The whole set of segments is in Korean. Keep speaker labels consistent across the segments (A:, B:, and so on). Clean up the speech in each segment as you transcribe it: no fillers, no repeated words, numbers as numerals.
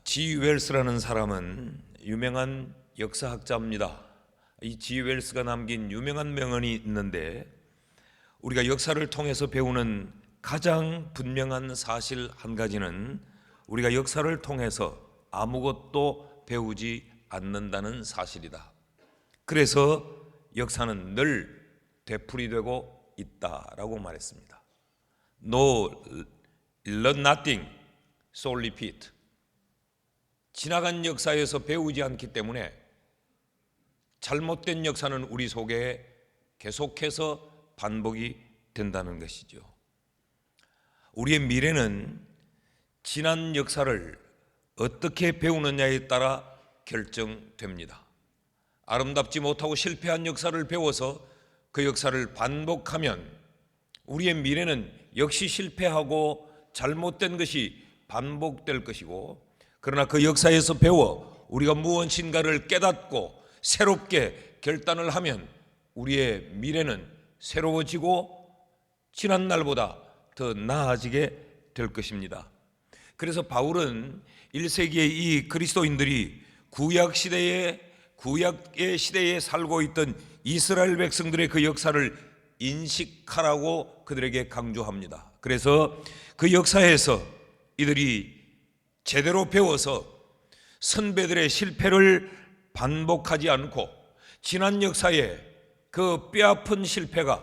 A: G. 웰스라는 사람은 유명한 역사학자입니다. 이 G. 웰스가 남긴 유명한 명언이 있는데, 우리가 역사를 통해서 배우는 가장 분명한 사실 한 가지는 우리가 역사를 통해서 아무것도 배우지 않는다는 사실이다. 그래서 역사는 늘 되풀이되고 있다라고 말했습니다. No, learn nothing, so repeat. 지나간 역사에서 배우지 않기 때문에 잘못된 역사는 우리 속에 계속해서 반복이 된다는 것이죠. 우리의 미래는 지난 역사를 어떻게 배우느냐에 따라 결정됩니다. 아름답지 못하고 실패한 역사를 배워서 그 역사를 반복하면 우리의 미래는 역시 실패하고 잘못된 것이 반복될 것이고, 그러나 그 역사에서 배워 우리가 무엇인가를 깨닫고 새롭게 결단을 하면 우리의 미래는 새로워지고 지난 날보다 더 나아지게 될 것입니다. 그래서 바울은 1세기의 이 그리스도인들이 구약의 시대에 살고 있던 이스라엘 백성들의 그 역사를 인식하라고 그들에게 강조합니다. 그래서 그 역사에서 이들이 제대로 배워서 선배들의 실패를 반복하지 않고 지난 역사의 그 뼈아픈 실패가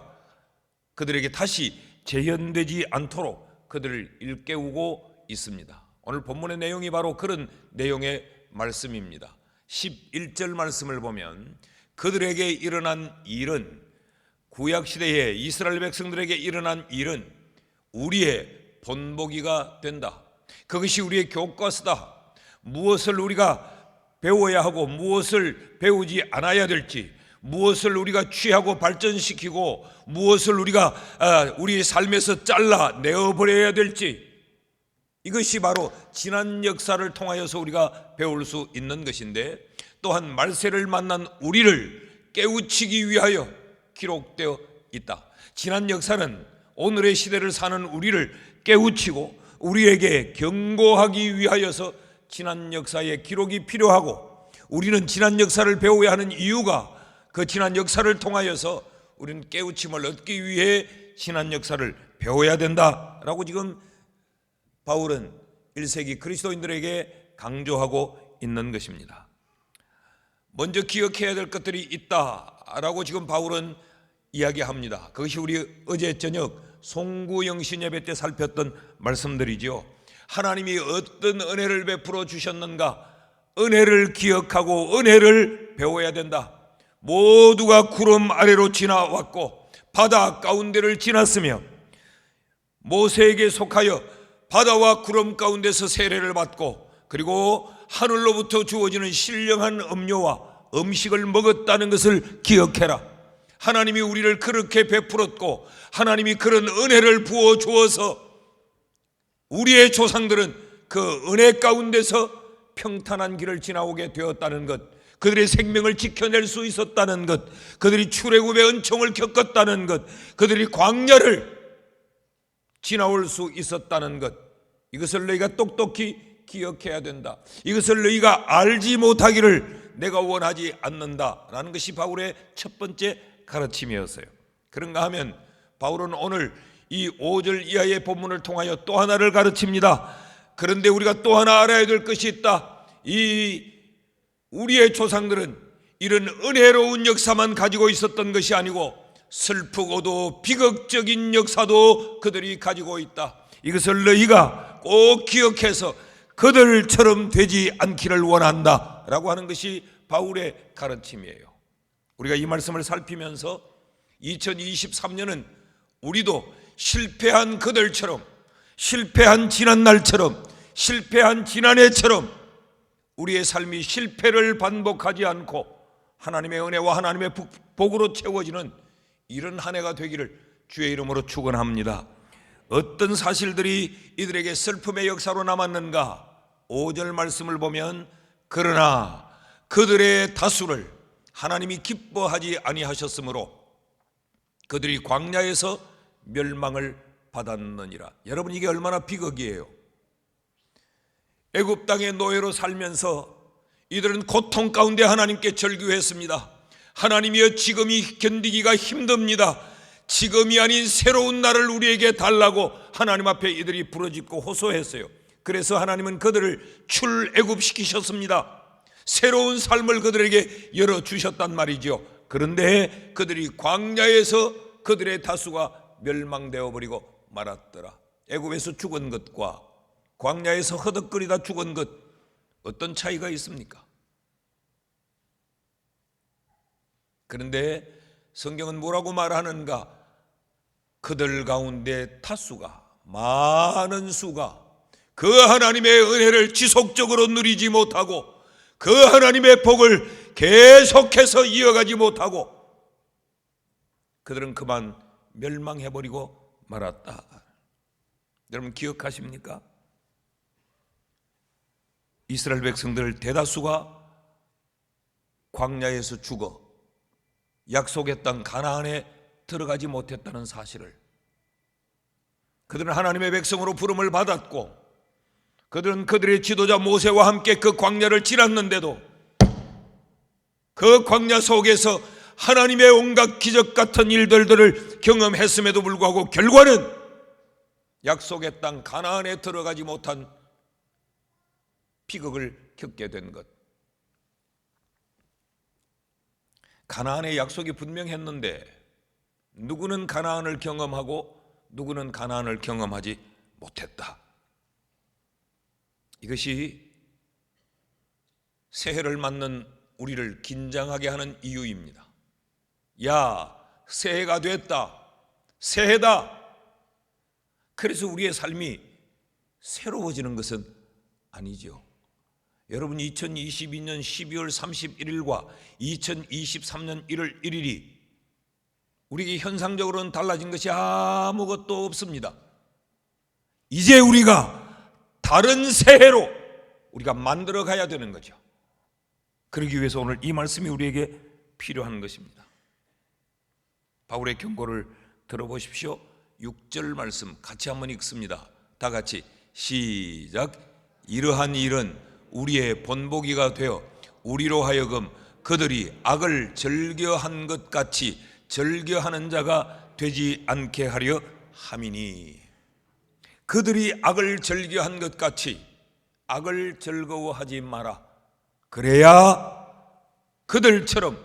A: 그들에게 다시 재현되지 않도록 그들을 일깨우고 있습니다. 오늘 본문의 내용이 바로 그런 내용의 말씀입니다. 11절 말씀을 보면 그들에게 일어난 일은, 구약시대에 이스라엘 백성들에게 일어난 일은 우리의 본보기가 된다. 그것이 우리의 교과서다. 무엇을 우리가 배워야 하고 무엇을 배우지 않아야 될지, 무엇을 우리가 취하고 발전시키고 무엇을 우리가 우리의 삶에서 잘라 내어버려야 될지, 이것이 바로 지난 역사를 통하여서 우리가 배울 수 있는 것인데, 또한 말세를 만난 우리를 깨우치기 위하여 기록되어 있다. 지난 역사는 오늘의 시대를 사는 우리를 깨우치고 우리에게 경고하기 위하여서 지난 역사의 기록이 필요하고, 우리는 지난 역사를 배워야 하는 이유가 그 지난 역사를 통하여서 우리는 깨우침을 얻기 위해 지난 역사를 배워야 된다라고 지금 바울은 1세기 그리스도인들에게 강조하고 있는 것입니다. 먼저 기억해야 될 것들이 있다라고 지금 바울은 이야기합니다. 그것이 우리 어제 저녁 송구영신 예배 때 살폈던 말씀들이죠. 하나님이 어떤 은혜를 베풀어 주셨는가, 은혜를 기억하고 은혜를 배워야 된다. 모두가 구름 아래로 지나왔고 바다 가운데를 지났으며 모세에게 속하여 바다와 구름 가운데서 세례를 받고, 그리고 하늘로부터 주어지는 신령한 음료와 음식을 먹었다는 것을 기억해라. 하나님이 우리를 그렇게 베풀었고 하나님이 그런 은혜를 부어 주어서 우리의 조상들은 그 은혜 가운데서 평탄한 길을 지나오게 되었다는 것, 그들의 생명을 지켜낼 수 있었다는 것, 그들이 출애굽의 은총을 겪었다는 것, 그들이 광야를 지나올 수 있었다는 것, 이것을 너희가 똑똑히 기억해야 된다. 이것을 너희가 알지 못하기를 내가 원하지 않는다라는 것이 바울의 첫 번째 가르침이었어요. 그런가 하면 바울은 오늘 이 5절 이하의 본문을 통하여 또 하나를 가르칩니다. 그런데 우리가 또 하나 알아야 될 것이 있다. 우리의 조상들은 이런 은혜로운 역사만 가지고 있었던 것이 아니고 슬프고도 비극적인 역사도 그들이 가지고 있다. 이것을 너희가 꼭 기억해서 그들처럼 되지 않기를 원한다 라고 하는 것이 바울의 가르침이에요. 우리가 이 말씀을 살피면서 2023년은 우리도 실패한 그들처럼, 실패한 지난날처럼, 실패한 지난해처럼 우리의 삶이 실패를 반복하지 않고 하나님의 은혜와 하나님의 복으로 채워지는 이런 한 해가 되기를 주의 이름으로 축원합니다. 어떤 사실들이 이들에게 슬픔의 역사로 남았는가? 5절 말씀을 보면 그러나 그들의 다수를 하나님이 기뻐하지 아니하셨으므로 그들이 광야에서 멸망을 받았느니라. 여러분, 이게 얼마나 비극이에요. 애굽 땅의 노예로 살면서 이들은 고통 가운데 하나님께 절규했습니다. 하나님이여, 지금이 견디기가 힘듭니다. 지금이 아닌 새로운 날을 우리에게 달라고 하나님 앞에 이들이 부르짖고 호소했어요. 그래서 하나님은 그들을 출애굽시키셨습니다. 새로운 삶을 그들에게 열어주셨단 말이죠. 그런데 그들이 광야에서 그들의 다수가 멸망되어 버리고 말았더라. 애굽에서 죽은 것과 광야에서 허덕거리다 죽은 것, 어떤 차이가 있습니까? 그런데 성경은 뭐라고 말하는가? 그들 가운데 다수가, 많은 수가 그 하나님의 은혜를 지속적으로 누리지 못하고 그 하나님의 복을 계속해서 이어가지 못하고 그들은 그만 멸망해버리고 말았다. 여러분 기억하십니까? 이스라엘 백성들 대다수가 광야에서 죽어 약속의 땅 가나안에 들어가지 못했다는 사실을, 그들은 하나님의 백성으로 부름을 받았고 그들은 그들의 지도자 모세와 함께 그 광야를 지났는데도 그 광야 속에서 하나님의 온갖 기적 같은 일들을 경험했음에도 불구하고 결과는 약속의 땅 가나안에 들어가지 못한 비극을 겪게 된 것. 가나안의 약속이 분명했는데 누구는 가나안을 경험하고 누구는 가나안을 경험하지 못했다. 이것이 새해를 맞는 우리를 긴장하게 하는 이유입니다. 야, 새해가 됐다. 새해다. 그래서 우리의 삶이 새로워지는 것은 아니죠. 여러분, 2022년 12월 31일과 2023년 1월 1일이 우리에게 현상적으로는 달라진 것이 아무것도 없습니다. 이제 우리가 다른 새해로 우리가 만들어 가야 되는 거죠. 그러기 위해서 오늘 이 말씀이 우리에게 필요한 것입니다. 바울의 경고를 들어보십시오. 6절 말씀 같이 한번 읽습니다. 다 같이 시작. 이러한 일은 우리의 본보기가 되어 우리로 하여금 그들이 악을 즐겨한 것 같이 즐겨하는 자가 되지 않게 하려 함이니. 그들이 악을 즐겨한 것 같이 악을 즐거워하지 마라. 그래야 그들처럼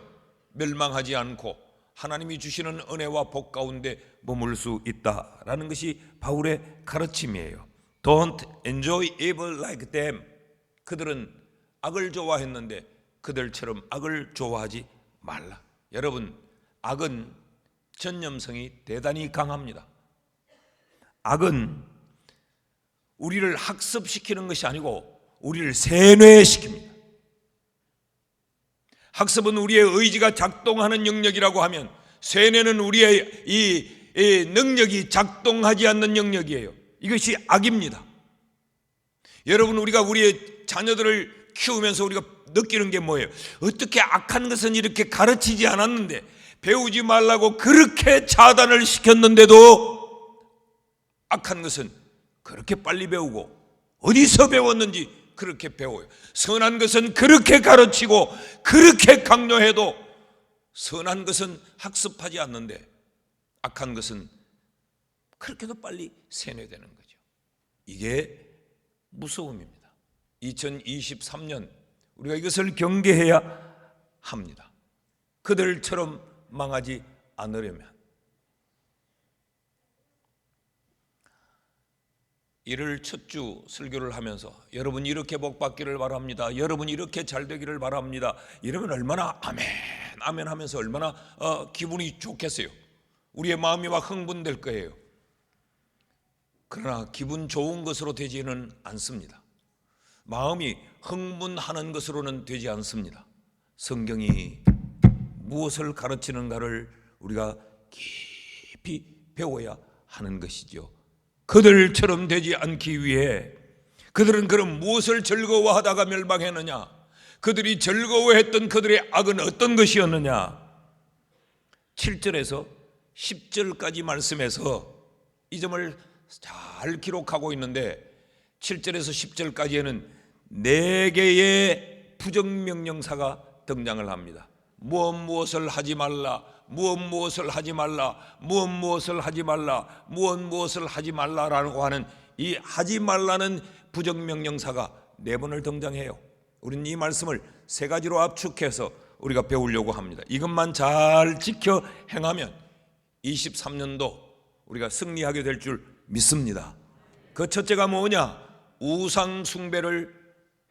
A: 멸망하지 않고 하나님이 주시는 은혜와 복 가운데 머물 수 있다라는 것이 바울의 가르침이에요. Don't enjoy evil like them. 그들은 악을 좋아했는데 그들처럼 악을 좋아하지 말라. 여러분, 악은 전념성이 대단히 강합니다. 악은 우리를 학습시키는 것이 아니고 우리를 세뇌시킵니다. 학습은 우리의 의지가 작동하는 영역이라고 하면 세뇌는 우리의 이 능력이 작동하지 않는 영역이에요. 이것이 악입니다. 여러분, 우리가 우리의 자녀들을 키우면서 우리가 느끼는 게 뭐예요? 어떻게 악한 것은 이렇게 가르치지 않았는데, 배우지 말라고 그렇게 차단을 시켰는데도 악한 것은 그렇게 빨리 배우고 어디서 배웠는지 그렇게 배워요. 선한 것은 그렇게 가르치고 그렇게 강요해도 선한 것은 학습하지 않는데 악한 것은 그렇게도 빨리 세뇌되는 거죠. 이게 무서움입니다. 2023년 우리가 이것을 경계해야 합니다. 그들처럼 망하지 않으려면. 1월 첫 주 설교를 하면서 여러분 이렇게 복 받기를 바랍니다. 여러분 이렇게 잘 되기를 바랍니다. 이러면 얼마나 아멘 아멘 하면서 얼마나 기분이 좋겠어요. 우리의 마음이 막 흥분될 거예요. 그러나 기분 좋은 것으로 되지는 않습니다. 마음이 흥분하는 것으로는 되지 않습니다. 성경이 무엇을 가르치는가를 우리가 깊이 배워야 하는 것이죠. 그들처럼 되지 않기 위해 그들은 그럼 무엇을 즐거워하다가 멸망했느냐? 그들이 즐거워했던 그들의 악은 어떤 것이었느냐? 7절에서 10절까지 말씀에서 이 점을 잘 기록하고 있는데 7절에서 10절까지에는 4개의 부정명령사가 등장을 합니다. 무엇을 하지 말라, 무엇을 하지 말라, 무엇을 하지 말라, 무엇을 하지 말라라고 하는 이 하지 말라는 부정명령사가 4번을 등장해요. 우리는 이 말씀을 3가지로 압축해서 우리가 배우려고 합니다. 이것만 잘 지켜 행하면 23년도 우리가 승리하게 될 줄 믿습니다. 그 첫째가 뭐냐? 우상 숭배를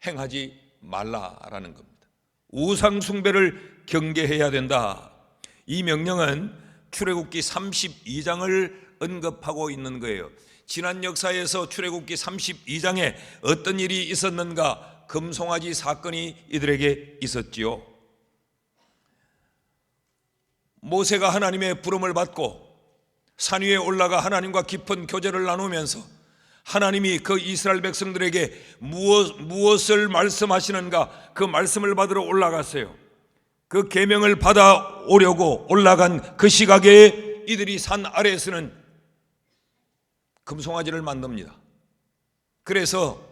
A: 행하지 말라라는 겁니다. 우상 숭배를 경계해야 된다. 이 명령은 출애굽기 32장을 언급하고 있는 거예요. 지난 역사에서 출애굽기 32장에 어떤 일이 있었는가? 금송아지 사건이 이들에게 있었지요. 모세가 하나님의 부름을 받고 산 위에 올라가 하나님과 깊은 교제를 나누면서 하나님이 그 이스라엘 백성들에게 무엇을 말씀하시는가 그 말씀을 받으러 올라갔어요. 그 계명을 받아오려고 올라간 그 시각에 이들이 산 아래에서는 금송아지를 만듭니다. 그래서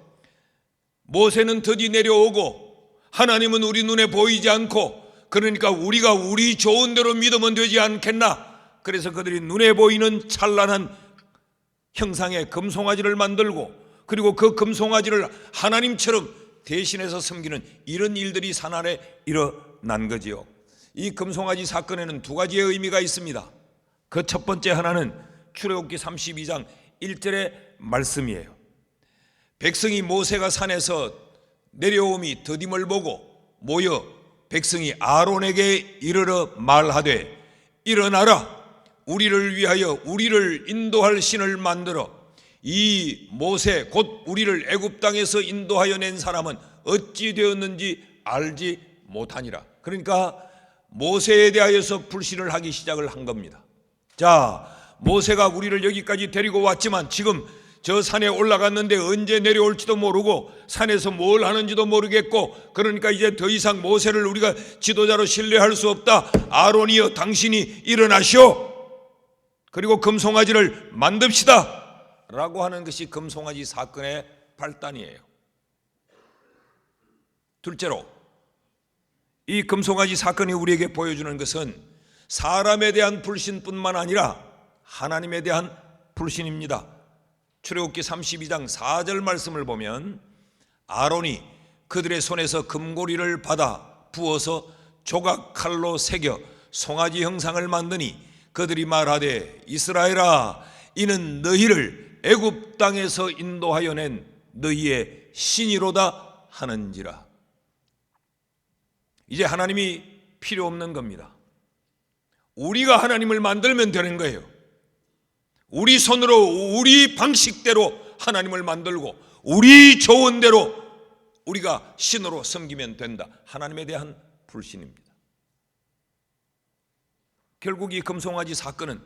A: 모세는 드디 내려오고 하나님은 우리 눈에 보이지 않고 그러니까 우리가 우리 좋은 대로 믿으면 되지 않겠나? 그래서 그들이 눈에 보이는 찬란한 형상의 금송아지를 만들고 그리고 그 금송아지를 하나님처럼 대신해서 섬기는 이런 일들이 산 아래 일어난 거지요. 이 금송아지 사건에는 2가지의 의미가 있습니다. 그 첫 번째 하나는 출애굽기 32장 1절의 말씀이에요. 백성이 모세가 산에서 내려옴이 더딤을 보고 모여 백성이 아론에게 이르러 말하되 일어나라 우리를 위하여 우리를 인도할 신을 만들어 이 모세 곧 우리를 애굽 땅에서 인도하여 낸 사람은 어찌 되었는지 알지 못하니라. 그러니까 모세에 대하여서 불신을 하기 시작을 한 겁니다. 자, 모세가 우리를 여기까지 데리고 왔지만 지금 저 산에 올라갔는데 언제 내려올지도 모르고 산에서 뭘 하는지도 모르겠고 그러니까 이제 더 이상 모세를 우리가 지도자로 신뢰할 수 없다. 아론이여 당신이 일어나시오. 그리고 금송아지를 만듭시다 라고 하는 것이 금송아지 사건의 발단이에요. 둘째로 이 금송아지 사건이 우리에게 보여주는 것은 사람에 대한 불신뿐만 아니라 하나님에 대한 불신입니다. 출애굽기 32장 4절 말씀을 보면 아론이 그들의 손에서 금고리를 받아 부어서 조각 칼로 새겨 송아지 형상을 만드니 그들이 말하되 이스라엘아 이는 너희를 애굽 땅에서 인도하여 낸 너희의 신이로다 하는지라. 이제 하나님이 필요 없는 겁니다. 우리가 하나님을 만들면 되는 거예요. 우리 손으로 우리 방식대로 하나님을 만들고 우리 좋은 대로 우리가 신으로 섬기면 된다. 하나님에 대한 불신입니다. 결국 이 금송아지 사건은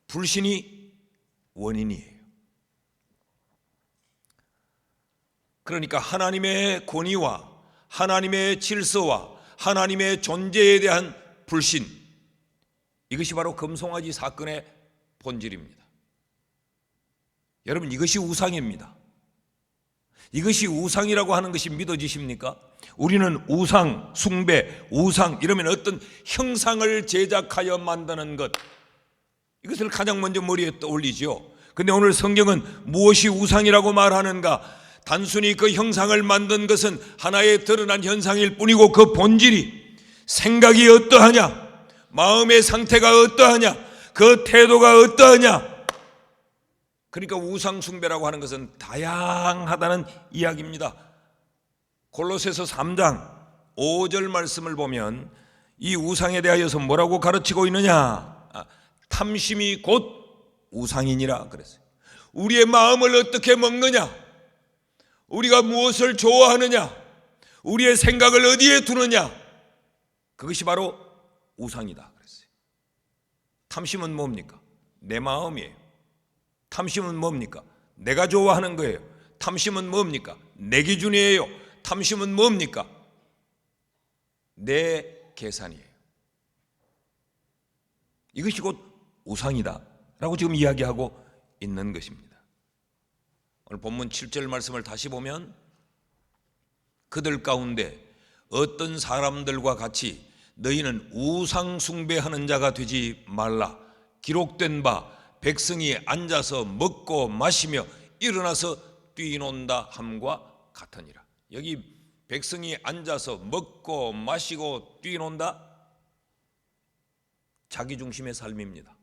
A: 불신이 원인이에요. 그러니까 하나님의 권위와 하나님의 질서와 하나님의 존재에 대한 불신, 이것이 바로 금송아지 사건의 본질입니다. 여러분, 이것이 우상입니다. 이것이 우상이라고 하는 것이 믿어지십니까? 우리는 우상, 숭배, 우상 이러면 어떤 형상을 제작하여 만드는 것, 이것을 가장 먼저 머리에 떠올리죠. 근데 오늘 성경은 무엇이 우상이라고 말하는가? 단순히 그 형상을 만든 것은 하나의 드러난 현상일 뿐이고 그 본질이 생각이 어떠하냐, 마음의 상태가 어떠하냐, 그 태도가 어떠하냐. 그러니까 우상 숭배라고 하는 것은 다양하다는 이야기입니다. 골로새서 3장 5절 말씀을 보면 이 우상에 대하여서 뭐라고 가르치고 있느냐? 탐심이 곧 우상이니라 그랬어요. 우리의 마음을 어떻게 먹느냐? 우리가 무엇을 좋아하느냐? 우리의 생각을 어디에 두느냐? 그것이 바로 우상이다 그랬어요. 탐심은 뭡니까? 내 마음이에요. 탐심은 뭡니까? 내가 좋아하는 거예요. 탐심은 뭡니까? 내 기준이에요. 탐심은 뭡니까? 내 계산이에요. 이것이 곧 우상이다 라고 지금 이야기하고 있는 것입니다. 오늘 본문 7절 말씀을 다시 보면 그들 가운데 어떤 사람들과 같이 너희는 우상 숭배하는 자가 되지 말라. 기록된 바 백성이 앉아서 먹고 마시며 일어나서 뛰논다 함과 같으니라. 여기 백성이 앉아서 먹고 마시고 뛰논다, 자기중심의 삶입니다.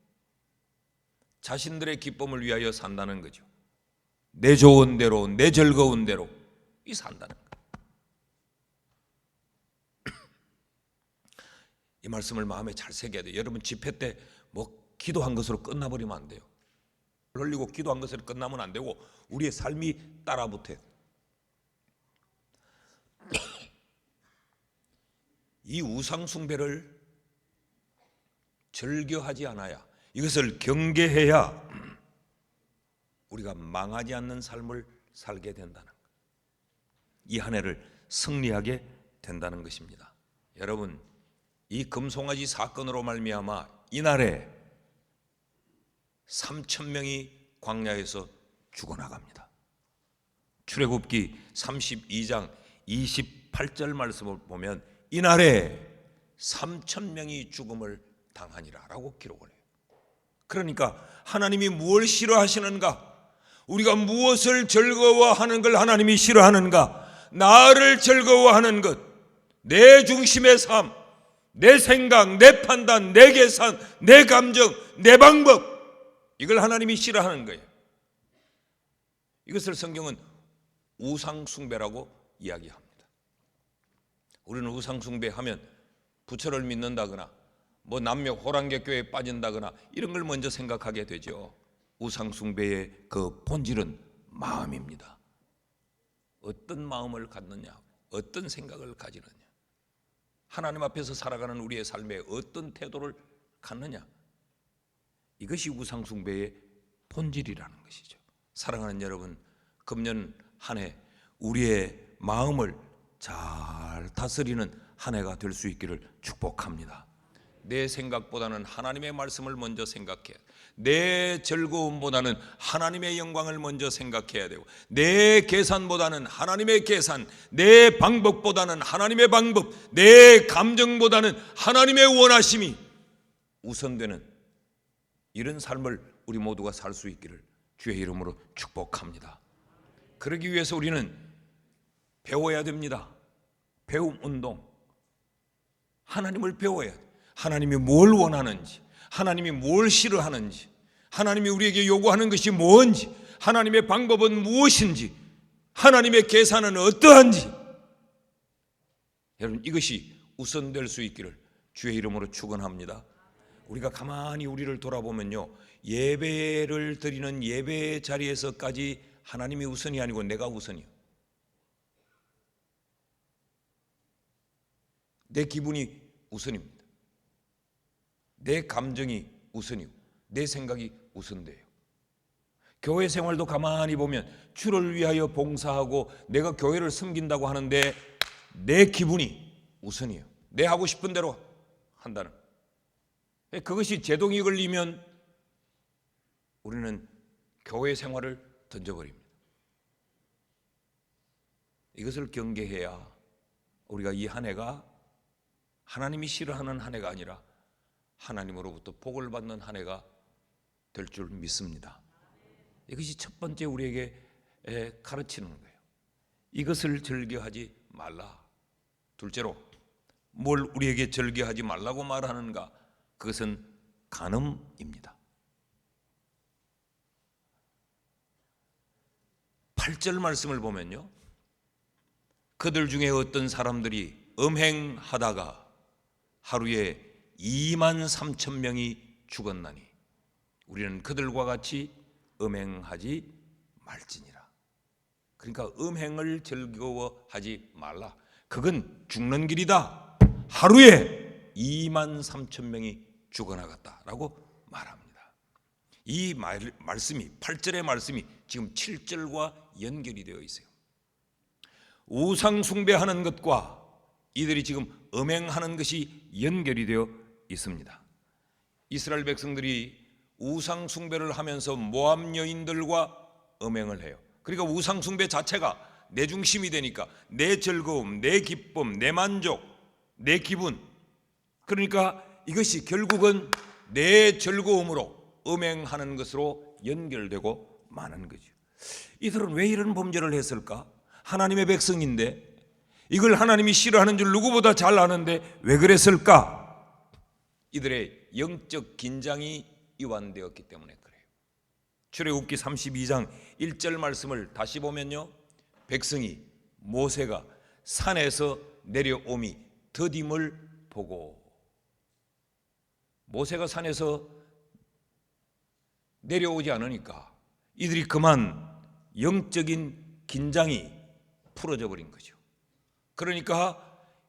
A: 자신들의 기쁨을 위하여 산다는 거죠. 내 좋은 대로, 내 즐거운 대로 이 산다는 거예요. 이 말씀을 마음에 잘 새겨야 돼요. 여러분 집회 때 뭐 기도한 것으로 끝나버리면 안 돼요. 흘리고 기도한 것으로 끝나면 안 되고 우리의 삶이 따라붙어요. 이 우상 숭배를 즐겨하지 않아야, 이것을 경계해야 우리가 망하지 않는 삶을 살게 된다는 것, 이 한 해를 승리하게 된다는 것입니다. 여러분, 이 금송아지 사건으로 말미암아 이날에 3,000명이 광야에서 죽어나갑니다. 출애굽기 32장 28절 말씀을 보면 이날에 3,000명이 죽음을 당하니라 라고 기록을 해요. 그러니까 하나님이 무엇을 싫어하시는가? 우리가 무엇을 즐거워하는 걸 하나님이 싫어하는가? 나를 즐거워하는 것, 내 중심의 삶, 내 생각, 내 판단, 내 계산, 내 감정, 내 방법, 이걸 하나님이 싫어하는 거예요. 이것을 성경은 우상숭배라고 이야기합니다. 우리는 우상숭배하면 부처를 믿는다거나 뭐 남녀 호랑객교에 빠진다거나 이런 걸 먼저 생각하게 되죠. 우상숭배의 그 본질은 마음입니다. 어떤 마음을 갖느냐, 어떤 생각을 가지느냐, 하나님 앞에서 살아가는 우리의 삶에 어떤 태도를 갖느냐, 이것이 우상숭배의 본질이라는 것이죠. 사랑하는 여러분, 금년 한 해 우리의 마음을 잘 다스리는 한 해가 될 수 있기를 축복합니다. 내 생각보다는 하나님의 말씀을 먼저 생각해야 돼. 내 즐거움보다는 하나님의 영광을 먼저 생각해야 되고, 내 계산보다는 하나님의 계산, 내 방법보다는 하나님의 방법, 내 감정보다는 하나님의 원하심이 우선되는 이런 삶을 우리 모두가 살 수 있기를 주의 이름으로 축복합니다. 그러기 위해서 우리는 배워야 됩니다. 배움 운동. 하나님을 배워야 돼. 하나님이 뭘 원하는지, 하나님이 뭘 싫어하는지, 하나님이 우리에게 요구하는 것이 뭔지, 하나님의 방법은 무엇인지, 하나님의 계산은 어떠한지, 여러분 이것이 우선될 수 있기를 주의 이름으로 축원합니다. 우리가 가만히 우리를 돌아보면요, 예배를 드리는 예배 자리에서까지 하나님이 우선이 아니고 내가 우선이요. 내 기분이 우선입니다. 내 감정이 우선이고 내 생각이 우선돼요. 교회 생활도 가만히 보면 주를 위하여 봉사하고 내가 교회를 섬긴다고 하는데 내 기분이 우선이에요. 내 하고 싶은 대로 한다는, 그것이 제동이 걸리면 우리는 교회 생활을 던져버립니다. 이것을 경계해야 우리가 이 한 해가 하나님이 싫어하는 한 해가 아니라 하나님으로부터 복을 받는 한 해가 될 줄 믿습니다. 이것이 첫 번째 우리에게 가르치는 거예요. 이것을 즐겨하지 말라. 둘째로 뭘 우리에게 즐겨하지 말라고 말하는가? 그것은 간음입니다. 8절 말씀을 보면요, 그들 중에 어떤 사람들이 음행하다가 하루에 23,000명이 죽었나니 우리는 그들과 같이 음행하지 말지니라. 그러니까 음행을 즐거워하지 말라. 그건 죽는 길이다. 하루에 23,000명이 죽어나갔다라고 말합니다. 이 말씀이 8절의 말씀이 지금 7절과 연결이 되어 있어요. 우상 숭배하는 것과 이들이 지금 음행하는 것이 연결이 되어 있습니다. 이스라엘 백성들이 우상 숭배를 하면서 모압 여인들과 음행을 해요. 그러니까 우상 숭배 자체가 내 중심이 되니까 내 즐거움, 내 기쁨, 내 만족, 내 기분, 그러니까 이것이 결국은 내 즐거움으로 음행하는 것으로 연결되고 마는 거죠. 이들은 왜 이런 범죄를 했을까? 하나님의 백성인데, 이걸 하나님이 싫어하는 줄 누구보다 잘 아는데 왜 그랬을까? 이들의 영적 긴장이 이완되었기 때문에 그래요. 출애굽기 32장 1절 말씀을 다시 보면요, 백성이 모세가 산에서 내려옴이 더딤을 보고, 모세가 산에서 내려오지 않으니까 이들이 그만 영적인 긴장이 풀어져 버린 거죠. 그러니까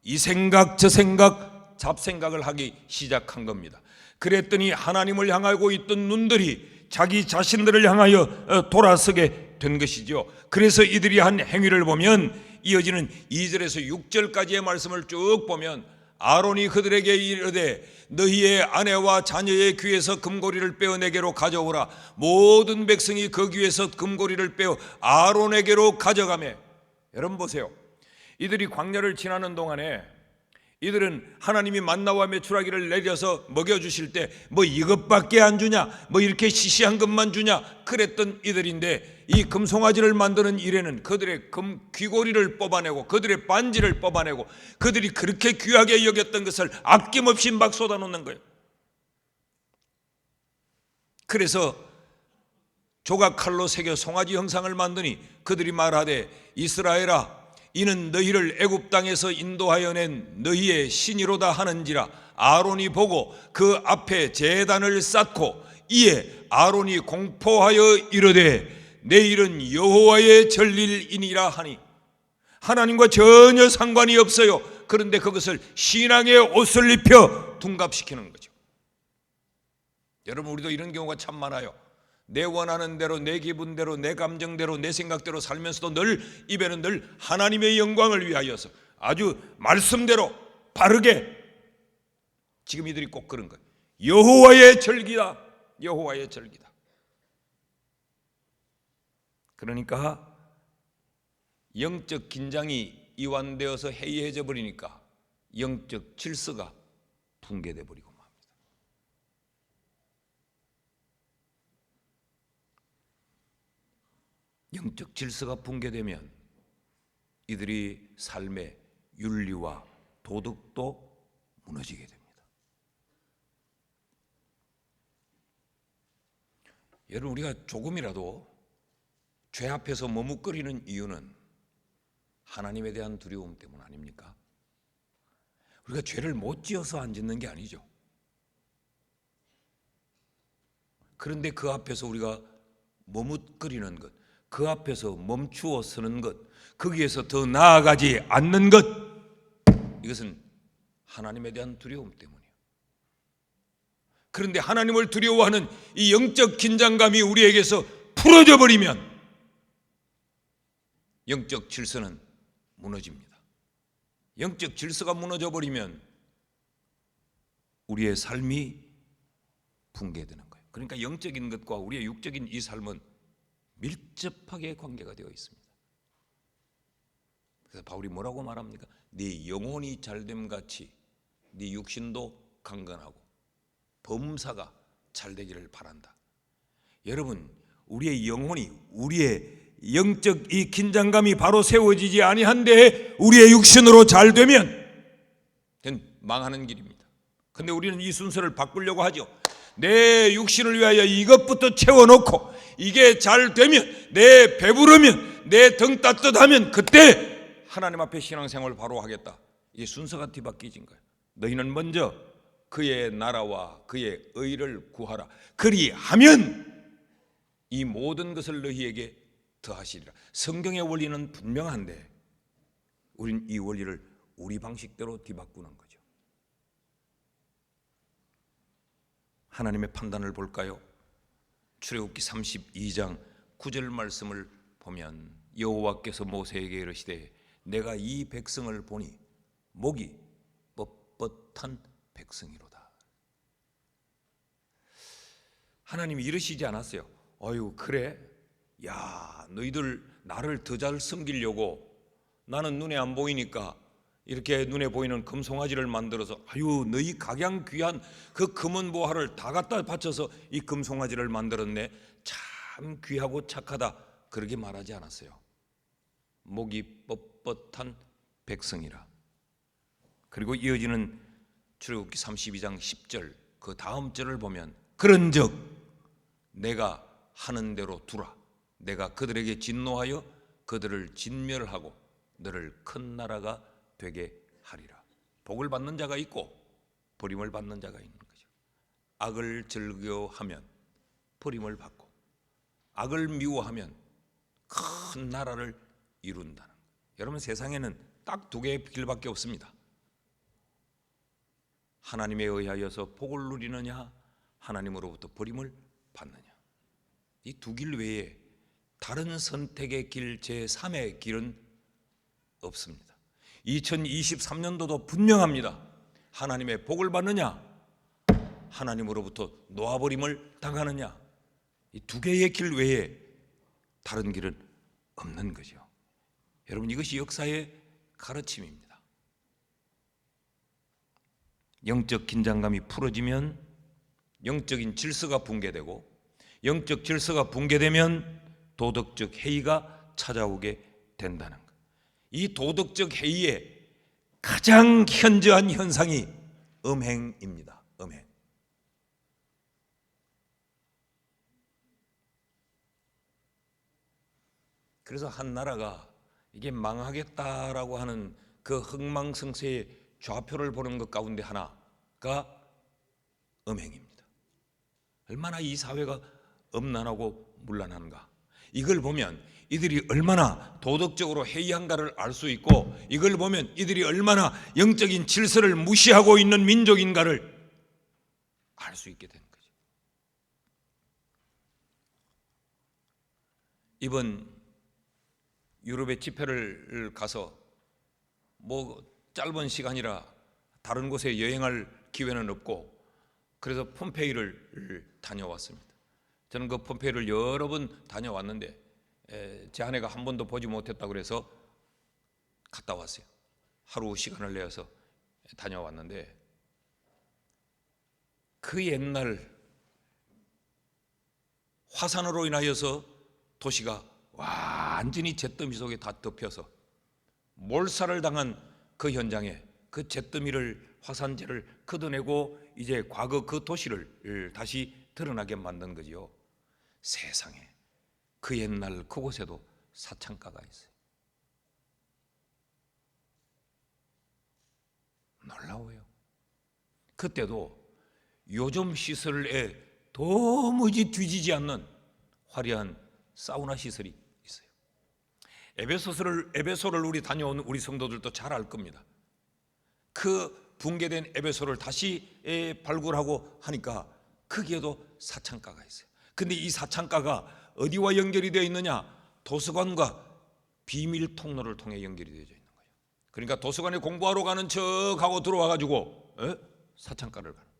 A: 이 생각 저 생각 잡생각을 하기 시작한 겁니다. 그랬더니 하나님을 향하고 있던 눈들이 자기 자신들을 향하여 돌아서게 된 것이죠. 그래서 이들이 한 행위를 보면 이어지는 2절에서 6절까지의 말씀을 쭉 보면, 아론이 그들에게 이르되 너희의 아내와 자녀의 귀에서 금고리를 빼어 내게로 가져오라. 모든 백성이 그 귀에서 금고리를 빼어 아론에게로 가져가매. 여러분 보세요. 이들이 광야를 지나는 동안에 이들은 하나님이 만나와 메추라기를 내려서 먹여주실 때 뭐 이것밖에 안 주냐, 뭐 이렇게 시시한 것만 주냐 그랬던 이들인데, 이 금송아지를 만드는 일에는 그들의 금 귀고리를 뽑아내고 그들의 반지를 뽑아내고 그들이 그렇게 귀하게 여겼던 것을 아낌없이 막 쏟아놓는 거예요. 그래서 조각칼로 새겨 송아지 형상을 만드니 그들이 말하되 이스라엘아, 이는 너희를 애굽 땅에서 인도하여 낸 너희의 신이로다 하는지라. 아론이 보고 그 앞에 제단을 쌓고 이에 아론이 공포하여 이르되 내일은 여호와의 절일이니라 하니, 하나님과 전혀 상관이 없어요. 그런데 그것을 신앙의 옷을 입혀 둔갑시키는 거죠. 여러분, 우리도 이런 경우가 참 많아요. 내 원하는 대로, 내 기분대로, 내 감정대로, 내 생각대로 살면서도 늘 입에는 늘 하나님의 영광을 위하여서 아주 말씀대로 바르게, 지금 이들이 꼭 그런 거예요. 여호와의 절기다, 여호와의 절기다. 그러니까 영적 긴장이 이완되어서 해이해져 버리니까 영적 질서가 붕괴돼 버리고 맙니다. 영적 질서가 붕괴되면 이들이 삶의 윤리와 도덕도 무너지게 됩니다. 여러분, 우리가 조금이라도 죄 앞에서 머뭇거리는 이유는 하나님에 대한 두려움 때문 아닙니까? 우리가 죄를 못 지어서 안 짓는 게 아니죠. 그런데 그 앞에서 우리가 머뭇거리는 것, 그 앞에서 멈추어 서는 것, 거기에서 더 나아가지 않는 것, 이것은 하나님에 대한 두려움 때문이에요. 그런데 하나님을 두려워하는 이 영적 긴장감이 우리에게서 풀어져 버리면 영적 질서는 무너집니다. 영적 질서가 무너져 버리면 우리의 삶이 붕괴되는 거예요. 그러니까 영적인 것과 우리의 육적인 이 삶은 밀접하게 관계가 되어 있습니다. 그래서 바울이 뭐라고 말합니까? 네 영혼이 잘됨 같이 네 육신도 강건하고 범사가 잘되기를 바란다. 여러분, 우리의 영혼이, 우리의 영적 이 긴장감이 바로 세워지지 아니한데 우리의 육신으로 잘되면 그건 망하는 길입니다. 그런데 우리는 이 순서를 바꾸려고 하죠. 내 육신을 위하여 이것부터 채워놓고 이게 잘 되면, 내 배부르면, 내 등 따뜻하면 그때 하나님 앞에 신앙생활을 바로 하겠다. 이 순서가 뒤바뀌진 거예요. 너희는 먼저 그의 나라와 그의 의를 구하라. 그리하면 이 모든 것을 너희에게 더하시리라. 성경의 원리는 분명한데 우린 이 원리를 우리 방식대로 뒤바꾸는 거죠. 하나님의 판단을 볼까요? 출애굽기 32장 9절 말씀을 보면 여호와께서 모세에게 이르시되 내가 이 백성을 보니 목이 뻣뻣한 백성이로다. 하나님이 이르시지 않았어요. 어휴, 그래? 야, 너희들 나를 더 잘 섬기려고 나는 눈에 안 보이니까 이렇게 눈에 보이는 금송아지를 만들어서 아유 너희 각양귀한 그 금은 보화를 다 갖다 바쳐서 이 금송아지를 만들었네. 참 귀하고 착하다. 그렇게 말하지 않았어요. 목이 뻣뻣한 백성이라. 그리고 이어지는 출애굽기 32장 10절 그 다음 절을 보면 그런즉 내가 하는 대로 두라. 내가 그들에게 진노하여 그들을 진멸하고 너를 큰 나라가 되게 하리라. 복을 받는 자가 있고 버림을 받는 자가 있는 거죠. 악을 즐겨하면 버림을 받고 악을 미워하면 큰 나라를 이룬다는 거예요. 여러분 세상에는 딱 두 개의 길밖에 없습니다. 하나님에 의하여서 복을 누리느냐 하나님으로부터 버림을 받느냐. 이 두 길 외에 다른 선택의 길 제3의 길은 없습니다. 2023년도도 분명합니다. 하나님의 복을 받느냐 하나님으로부터 놓아버림을 당하느냐. 이 두 개의 길 외에 다른 길은 없는 거죠. 여러분 이것이 역사의 가르침입니다. 영적 긴장감이 풀어지면 영적인 질서가 붕괴되고 영적 질서가 붕괴되면 도덕적 해이가 찾아오게 된다는 것. 이 도덕적 해이의 가장 현저한 현상이 음행입니다. 음행. 그래서 한 나라가 이게 망하겠다라고 하는 그 흥망성쇠의 좌표를 보는 것 가운데 하나가 음행입니다. 얼마나 이 사회가 음란하고 문란한가. 이걸 보면 이들이 얼마나 도덕적으로 해이한가를 알 수 있고 이걸 보면 이들이 얼마나 영적인 질서를 무시하고 있는 민족인가를 알 수 있게 되는 거죠. 이번 유럽에 집회를 가서 뭐 짧은 시간이라 다른 곳에 여행할 기회는 없고 그래서 폼페이를 다녀왔습니다. 저는 그 폼페이를 여러 번 다녀왔는데 제 아내가 한 번도 보지 못했다고 그래서 갔다 왔어요. 하루 시간을 내어서 다녀왔는데 그 옛날 화산으로 인하여서 도시가 완전히 잿더미 속에 다 덮여서 몰살을 당한 그 현장에 그 잿더미를 화산재를 걷어내고 이제 과거 그 도시를 다시 드러나게 만든 거지요. 세상에 그 옛날 그곳에도 사창가가 있어요. 놀라워요. 그때도 요즘 시설에 도무지 뒤지지 않는 화려한 사우나 시설이 있어요. 에베소를 우리 다녀온 우리 성도들도 잘 알 겁니다. 그 붕괴된 에베소를 다시 발굴하고 하니까 거기에도 사창가가 있어요. 근데 이 사창가가 어디와 연결이 되어 있느냐? 도서관과 비밀 통로를 통해 연결이 되어 있는 거예요. 그러니까 도서관에 공부하러 가는 척하고 들어와 가지고 사창가를 가는.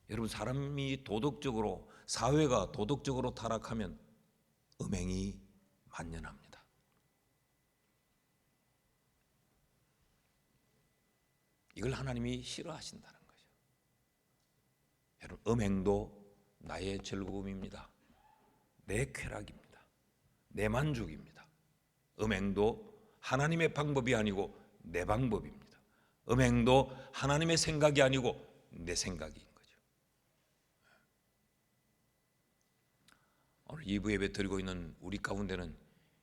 A: 여러분 사람이 도덕적으로 사회가 도덕적으로 타락하면 음행이 만연합니다. 이걸 하나님이 싫어하신다는 거죠. 여러분 음행도 나의 즐거움입니다. 내 쾌락입니다. 내 만족입니다. 음행도 하나님의 방법이 아니고 내 방법입니다. 음행도 하나님의 생각이 아니고 내 생각인 거죠. 오늘 2부 예배 드리고 있는 우리 가운데는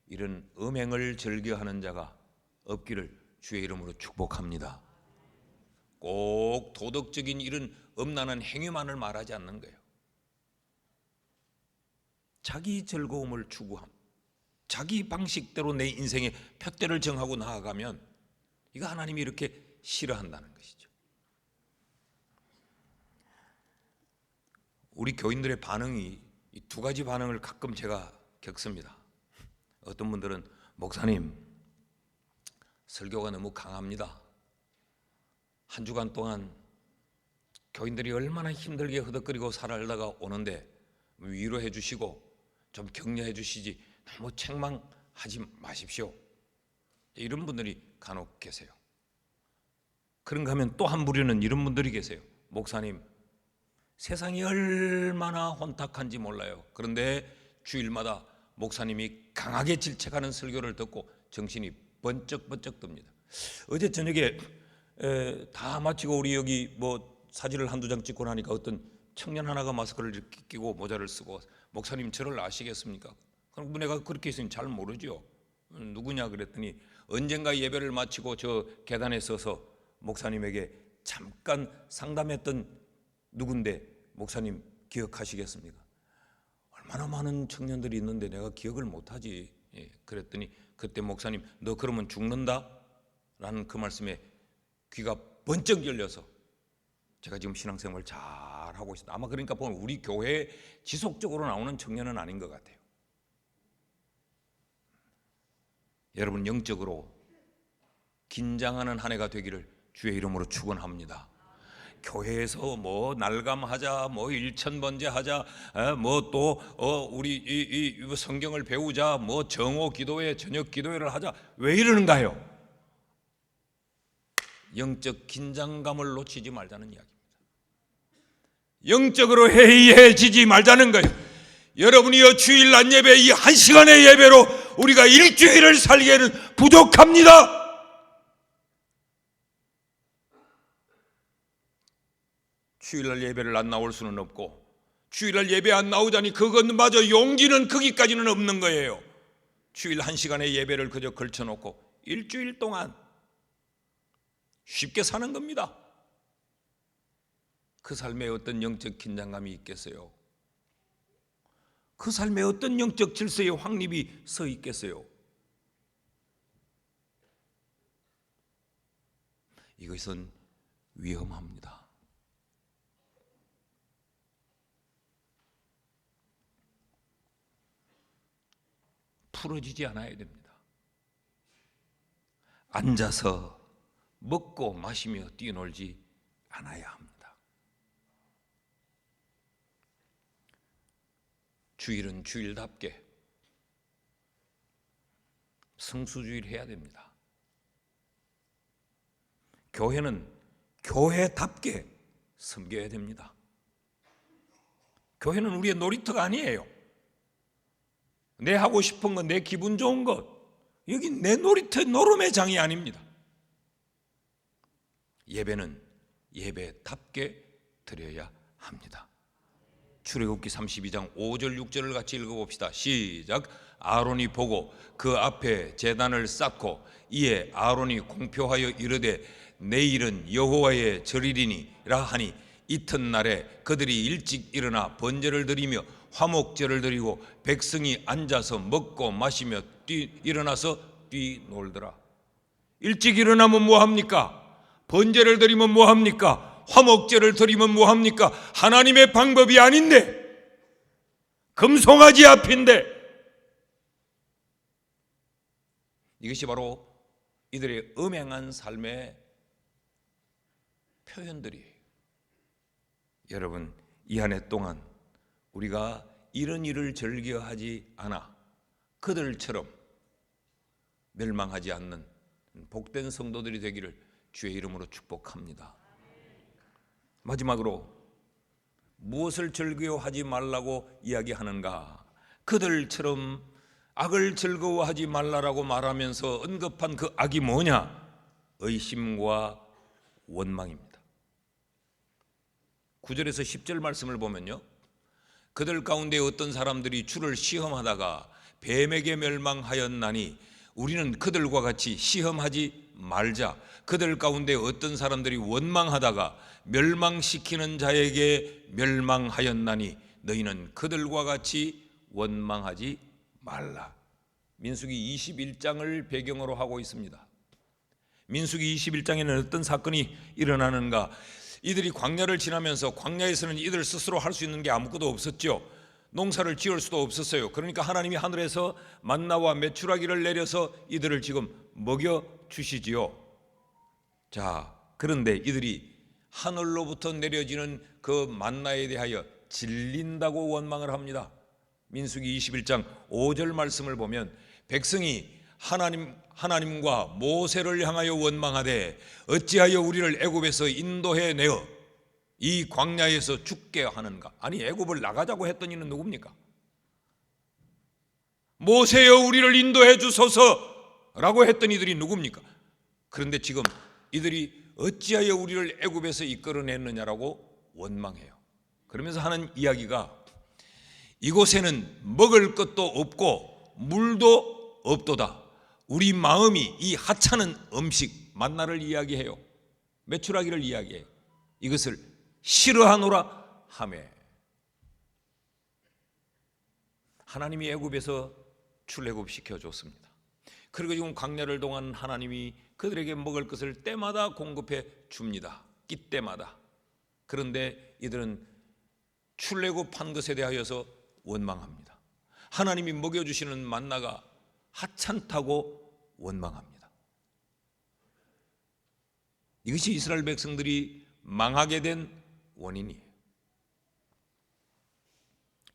A: 이런 음행을 즐겨하는 자가 없기를 주의 이름으로 축복합니다. 꼭 도덕적인 이런 음란한 행위만을 말하지 않는 거예요. 자기 즐거움을 추구함, 자기 방식대로 내 인생의 푯대를 정하고 나아가면 이거 하나님이 이렇게 싫어한다는 것이죠. 우리 교인들의 반응이 이 두 가지 반응을 가끔 제가 겪습니다. 어떤 분들은 목사님 설교가 너무 강합니다. 한 주간 동안 교인들이 얼마나 힘들게 허덕거리고 살아가다가 오는데 위로해 주시고 좀 격려해 주시지 너무 책망하지 마십시오. 이런 분들이 간혹 계세요. 그런가 하면 또 한 부류는 이런 분들이 계세요. 목사님, 세상이 얼마나 혼탁한지 몰라요. 그런데 주일마다 목사님이 강하게 질책하는 설교를 듣고 정신이 번쩍번쩍 듭니다. 어제 저녁에 다 마치고 우리 여기 뭐 사진을 한두 장 찍고 나니까 어떤 청년 하나가 마스크를 이렇게 끼고 모자를 쓰고 목사님 저를 아시겠습니까? 그럼 내가 그렇게 있으면 잘 모르죠. 누구냐 그랬더니 언젠가 예배를 마치고 저 계단에 서서 목사님에게 잠깐 상담했던 누군데 목사님 기억하시겠습니까? 얼마나 많은 청년들이 있는데 내가 기억을 못하지. 그랬더니 그때 목사님 너 그러면 죽는다? 라는 그 말씀에 귀가 번쩍 열려서 제가 지금 신앙생활 잘 하고 있습니다. 아마 그러니까 보면 우리 교회에 지속적으로 나오는 청년은 아닌 것 같아요. 여러분 영적으로 긴장하는 한 해가 되기를 주의 이름으로 축원합니다. 교회에서 뭐 날감하자, 뭐 일천번제하자, 뭐 또 우리 이 성경을 배우자, 뭐 정오 기도회, 저녁 기도회를 하자. 왜 이러는가요? 영적 긴장감을 놓치지 말자는 이야기입니다. 영적으로 해이해지지 말자는 거예요. 여러분이요 주일 낮 예배 이 한 시간의 예배로 우리가 일주일을 살기에는 부족합니다. 주일날 예배를 안 나올 수는 없고 주일날 예배 안 나오자니 그건 마저 용기는 거기까지는 없는 거예요. 주일 한 시간의 예배를 그저 걸쳐놓고 일주일 동안 쉽게 사는 겁니다. 그 삶에 어떤 영적 긴장감이 있겠어요? 그 삶에 어떤 영적 질서의 확립이 서 있겠어요? 이것은 위험합니다. 풀어지지 않아야 됩니다. 앉아서 먹고 마시며 뛰놀지 않아야 합니다. 주일은 주일답게 성수주일 해야 됩니다. 교회는 교회답게 섬겨야 됩니다. 교회는 우리의 놀이터가 아니에요. 내 하고 싶은 것, 내 기분 좋은 것, 여기 내 놀이터 노름의 장이 아닙니다. 예배는 예배답게 드려야 합니다. 출애굽기 32장 5절 6절을 같이 읽어봅시다. 시작. 아론이 보고 그 앞에 제단을 쌓고 이에 아론이 공표하여 이르되 내일은 여호와의 절이리니라 하니 이튿날에 그들이 일찍 일어나 번제를 드리며 화목제를 드리고 백성이 앉아서 먹고 마시며 일어나서 뛰놀더라. 일찍 일어나면 뭐합니까? 번제를 드리면 뭐합니까? 화목제를 드리면 뭐합니까? 하나님의 방법이 아닌데, 금송아지 앞인데. 이것이 바로 이들의 음행한 삶의 표현들이에요. 여러분, 이 한 해 동안 우리가 이런 일을 즐겨하지 않아 그들처럼 멸망하지 않는 복된 성도들이 되기를 주의 이름으로 축복합니다. 마지막으로 무엇을 즐거워하지 말라고 이야기하는가? 그들처럼 악을 즐거워하지 말라라고 말하면서 언급한 그 악이 뭐냐? 의심과 원망입니다. 9절에서 10절 말씀을 보면요, 그들 가운데 어떤 사람들이 주를 시험하다가 뱀에게 멸망하였나니 우리는 그들과 같이 시험하지 말자. 그들 가운데 어떤 사람들이 원망하다가 멸망시키는 자에게 멸망하였나니 너희는 그들과 같이 원망하지 말라. 민수기 21장을 배경으로 하고 있습니다. 민수기 21장에는 어떤 사건이 일어나는가? 이들이 광야를 지나면서 광야에서는 이들 스스로 할 수 있는 게 아무것도 없었죠. 농사를 지을 수도 없었어요. 그러니까 하나님이 하늘에서 만나와 메추라기를 내려서 이들을 지금 먹여 주시지요. 자, 그런데 이들이 하늘로부터 내려지는 그 만나에 대하여 질린다고 원망을 합니다. 민수기 21장 5절 말씀을 보면 백성이 하나님과 모세를 향하여 원망하되 어찌하여 우리를 애굽에서 인도해 내어 이 광야에서 죽게 하는가? 아니, 애굽을 나가자고 했던 이는 누굽니까? 모세여 우리를 인도해 주소서라고 했던 이들이 누굽니까? 그런데 지금 이들이 어찌하여 우리를 애굽에서 이끌어냈느냐라고 원망해요. 그러면서 하는 이야기가 이곳에는 먹을 것도 없고 물도 없도다. 우리 마음이 이 하찮은 음식 만나를 이야기해요. 메추라기를 이야기해요. 이것을 싫어하노라 하며 하나님이 애굽에서 출애굽시켜 줬습니다. 그리고 지금 광야를 동안 하나님이 그들에게 먹을 것을 때마다 공급해 줍니다. 끼때마다. 그런데 이들은 출애굽한 것에 대하여서 원망합니다. 하나님이 먹여주시는 만나가 하찮다고 원망합니다. 이것이 이스라엘 백성들이 망하게 된 원인이에요.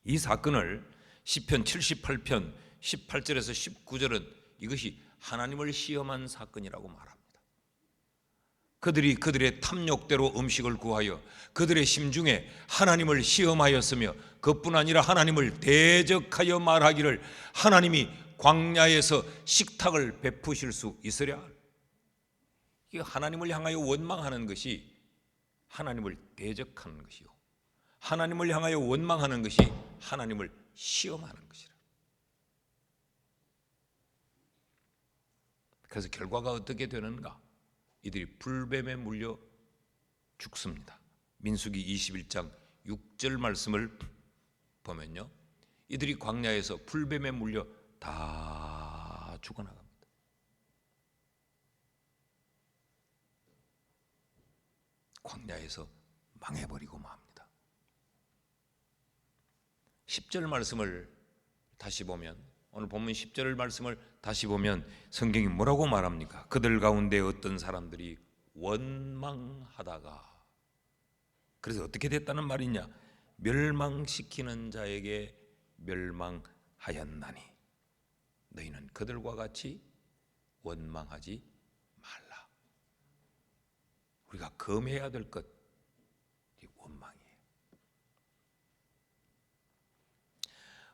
A: 이 사건을 시편 78편 18절에서 19절은 이것이 하나님을 시험한 사건이라고 말합니다. 그들이 그들의 탐욕대로 음식을 구하여 그들의 심중에 하나님을 시험하였으며 그뿐 아니라 하나님을 대적하여 말하기를 하나님이 광야에서 식탁을 베푸실 수 있으랴. 이 하나님을 향하여 원망하는 것이 하나님을 대적하는 것이요, 하나님을 향하여 원망하는 것이 하나님을 시험하는 것이라. 그래서 결과가 어떻게 되는가? 이들이 불뱀에 물려 죽습니다. 민수기 21장 6절 말씀을 보면요, 이들이 광야에서 불뱀에 물려 다 죽어나갑니다. 광야에서 망해버리고 맙니다. 10절 말씀을 다시 보면, 오늘 본문 10절 말씀을 다시 보면 성경이 뭐라고 말합니까? 그들 가운데 어떤 사람들이 원망하다가, 그래서 어떻게 됐다는 말이냐? 멸망시키는 자에게 멸망하였나니 너희는 그들과 같이 원망하지 말라. 우리가 금해야 될 것, 원망이에요.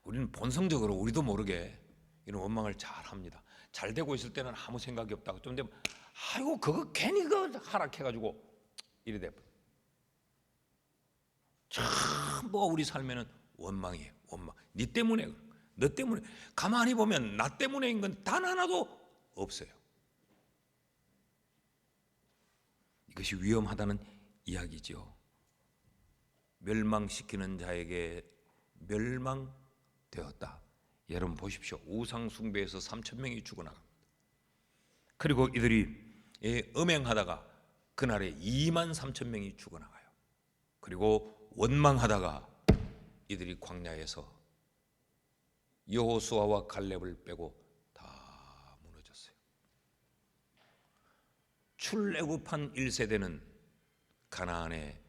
A: 우리는 본성적으로 우리도 모르게 이런 원망을 잘 합니다. 잘 되고 있을 때는 아무 생각이 없다고, 좀 되면 아이고 그거 괜히 그 하락해가지고 이래 돼버려. 전부 우리 삶에는 원망이에요. 원망. 네 때문에, 너 때문에. 가만히 보면 나 때문에인 건 단 하나도 없어요. 이것이 위험하다는 이야기죠. 멸망시키는 자에게 멸망되었다. 여러분 보십시오. 우상 숭배에서 3,000명이 죽어나갑니다. 그리고 이들이 음행하다가 그날에 23,000명이 죽어나가요. 그리고 원망하다가 이들이 광야에서 여호수아와 갈렙을 빼고 다 무너졌어요. 출애굽한 1세대는 가나안에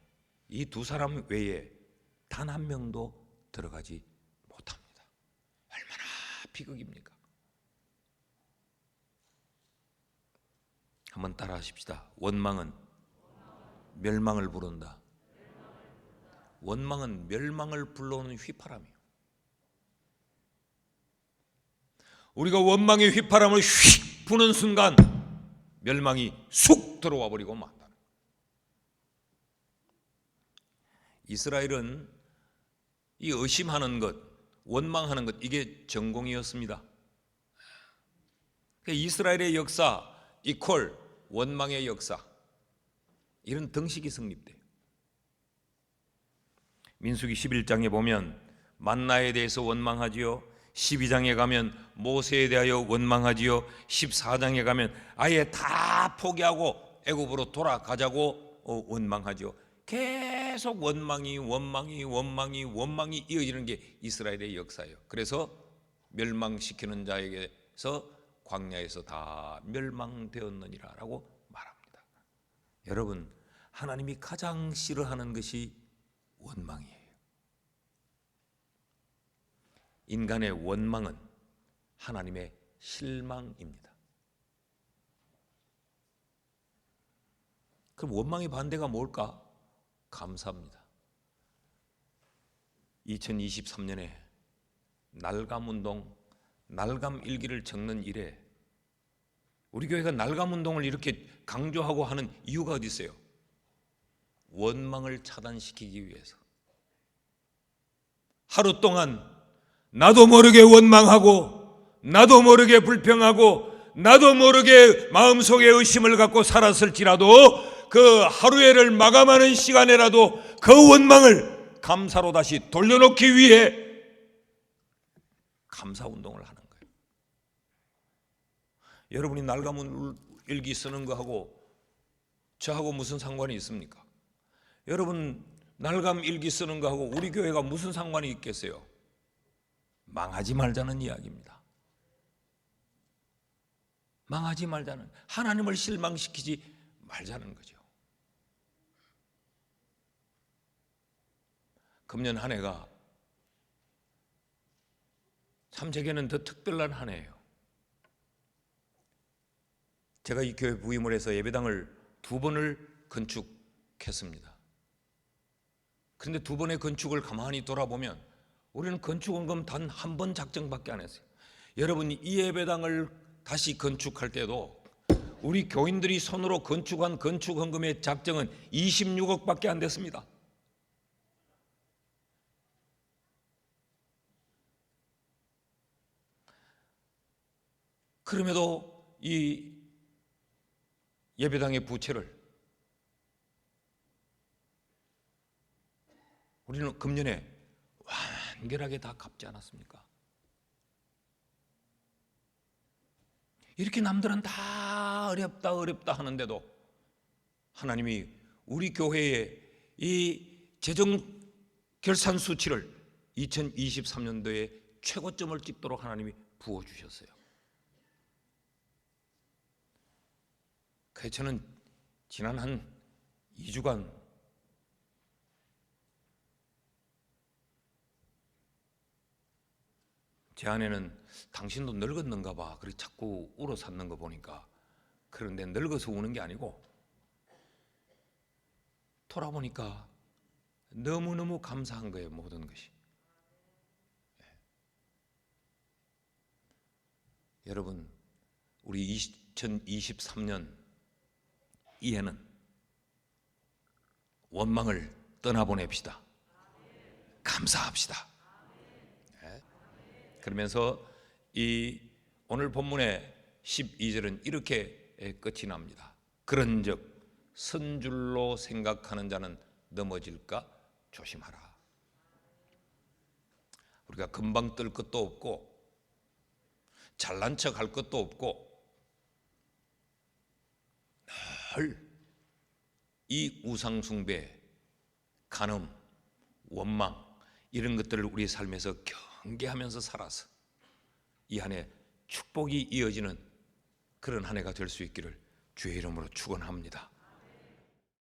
A: 이 두 사람 외에 단 한 명도 들어가지 못합니다. 얼마나 비극입니까? 한번 따라 하십시다. 원망은 멸망을 부른다. 원망은 멸망을 불러오는 휘파람이에요. 우리가 원망의 휘파람을 휙 부는 순간 멸망이 쑥 들어와 버리고 만다. 이스라엘은 이 의심하는 것, 원망하는 것, 이게 전공이었습니다. 이스라엘의 역사 이퀄 원망의 역사, 이런 등식이 성립돼요. 민수기 11장에 보면 만나에 대해서 원망하지요. 12장에 가면 모세에 대하여 원망하지요. 14장에 가면 아예 다 포기하고 애굽으로 돌아가자고 원망하지요. 계속 원망이 이어지는 게 이스라엘의 역사예요. 그래서 멸망시키는 자에게서 광야에서 다 멸망되었느니라 라고 말합니다. 여러분, 하나님이 가장 싫어하는 것이 원망이에요. 인간의 원망은 하나님의 실망입니다. 그럼 원망의 반대가 뭘까? 감사입니다. 2023년에 날감운동, 날감일기를 적는 일에 우리 교회가 날감운동을 이렇게 강조하고 하는 이유가 어디 있어요? 원망을 차단시키기 위해서. 하루 동안 나도 모르게 원망하고 나도 모르게 불평하고 나도 모르게 마음속에 의심을 갖고 살았을지라도 그 하루에를 마감하는 시간에라도 그 원망을 감사로 다시 돌려놓기 위해 감사운동을 하는 거예요. 여러분이 날감일기 쓰는 거하고 저하고 무슨 상관이 있습니까? 여러분 날감일기 쓰는 거하고 우리 교회가 무슨 상관이 있겠어요? 망하지 말자는 이야기입니다. 망하지 말자는, 하나님을 실망시키지 말자는 거죠. 금년 한 해가 참 제게는 더 특별한 한 해예요. 제가 이 교회 부임을 해서 예배당을 2번을 건축했습니다. 그런데 2번의 건축을 가만히 돌아보면 우리는 건축원금 단 1번 작정밖에 안 했어요. 여러분, 이 예배당을 다시 건축할 때도 우리 교인들이 손으로 건축한 건축헌금의 작정은 26억밖에 안 됐습니다. 그럼에도 이 예배당의 부채를 우리는 금년에 완결하게 다 갚지 않았습니까? 이렇게 남들은 다 어렵다 하는데도 하나님이 우리 교회의 이 재정 결산 수치를 2023년도에 최고점을 찍도록 하나님이 부어주셨어요. 그래서 저는 지난 한 2주간 제 아내는 당신도 늙었는가 봐, 그렇게 자꾸 울어 샀는 거 보니까. 그런데 늙어서 우는 게 아니고 돌아보니까 너무너무 감사한 거예요, 모든 것이. 여러분, 우리 2023년 이해는 원망을 떠나보냅시다. 감사합시다. 그러면서 이 오늘 본문의 12절은 이렇게 끝이 납니다. 그런즉 선줄로 생각하는 자는 넘어질까 조심하라. 우리가 금방 뜰 것도 없고 잘난 척 할 것도 없고 늘 이 우상숭배, 간음, 원망 이런 것들을 우리 삶에서 경계하면서 살아서 이 한 해 축복이 이어지는 그런 한 해가 될 수 있기를 주의 이름으로 축원합니다.